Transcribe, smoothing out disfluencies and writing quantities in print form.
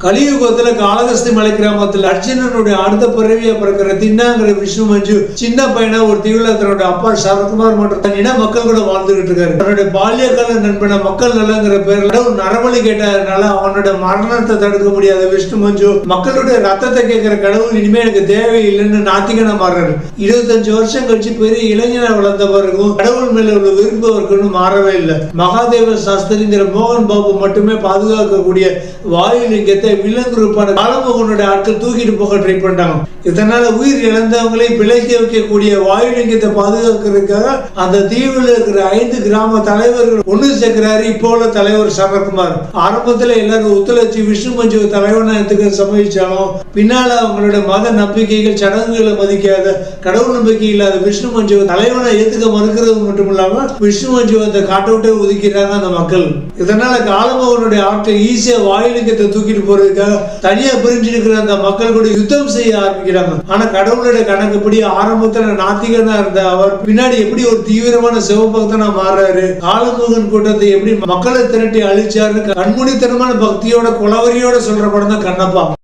கலியுகத்துல காளகஸ்தி மலை கிராமத்தில் அர்ஜுனனுடைய அடுத்த பிறவியா பிறக்கிற தின்னாங்கிற விஷ்ணு மஞ்சு சின்ன பையனா ஒரு தீவுல தன்னுடைய அப்பா சரத்குமார் மற்றும் தன் இன மக்கள் கூட வாழ்ந்துகிட்டு இருக்காரு. தன்னுடைய பால்யகால நண்பன மக்கள் நலங்கிற பேர்ல ஒரு நரபலி கேட்டதுனால அவனுடைய மரணத்தை தடுக்க முடியாத விஷ்ணு மஞ்சு மக்களுடைய ரத்தத்தை கேட்கிற கடவுள் இனிமே எனக்கு தேவையில்லைன்னு நாத்திகனா மாறுறாரு. 25 வருஷம் கழிச்சு பெரிய இளைஞனா வளர்ந்த பிறகும் கடவுள் மேல உள்ள விருப்பம் அவருக்கு மாறவே இல்லை. மகாதேவ சாஸ்திரிங்கிற மோகன் பாபு மட்டுமே பாதுகாக்கக்கூடிய வாயுலிங்கத்தை வில்லன் குரூப்பான காலமோகனுடைய ஆட்கள் தூக்கிட்டு போக ட்ரை பண்ணிட்டாங்க. இதனால உயிர் இழந்தவங்களை பிழைக்க வைக்கக்கூடிய வாயுலிங்கத்தை பாதுகாக்கிறதுக்காக அந்த தீவில் இருக்கிற 5 கிராம தலைவர்கள் ஒண்ணு சேர்க்கிறாரு இப்போ உள்ள தலைவர் சரத்குமார். ஆரம்பத்துல எல்லாரும் ஒத்துழைச்சு விஷ்ணு மஞ்சு தலைவனத்துக்கு சம்மதிச்சாலும் பின்னால அவங்களுடைய மத நம்பிக்கைகள் சடங்குகளை மதிக்காத கடவுள் நம்பிக்கை இல்லாத விஷ்ணு மஞ்சு தலைவனை ஏத்துக்க மறுக்கிறது மட்டும் இல்லாம விஷ்ணு மஞ்சு அந்த காட்டை விட்டு ஒதுக்கிறாங்க அந்த மக்கள். இதனால காலமோகனுடைய ஆட்கள் ஈஸியா வாயுலிங்கத்தை தூக்கிட்டு போறதுக்காக தனியா பிரிஞ்சு இருக்கிற அந்த மக்கள் கூட யுத்தம் செய்ய ஆரம்பிக்கிறாங்க. ஆனா கடவுளுடைய கணக்குப்படி ஆரம்பத்துல நாத்திகனா இருந்த அவர் பின்னாடி எப்படி ஒரு தீவிரமான சிவபக்தனா மாறாரு, காலமோகன் கூட்டத்தை எப்படி மக்களை திரட்டி அழிச்சாருன்னு கண்மூடித்தனமான பக்தியோட குலவரியோட சொல்ற படம் தான் கண்ணப்பா.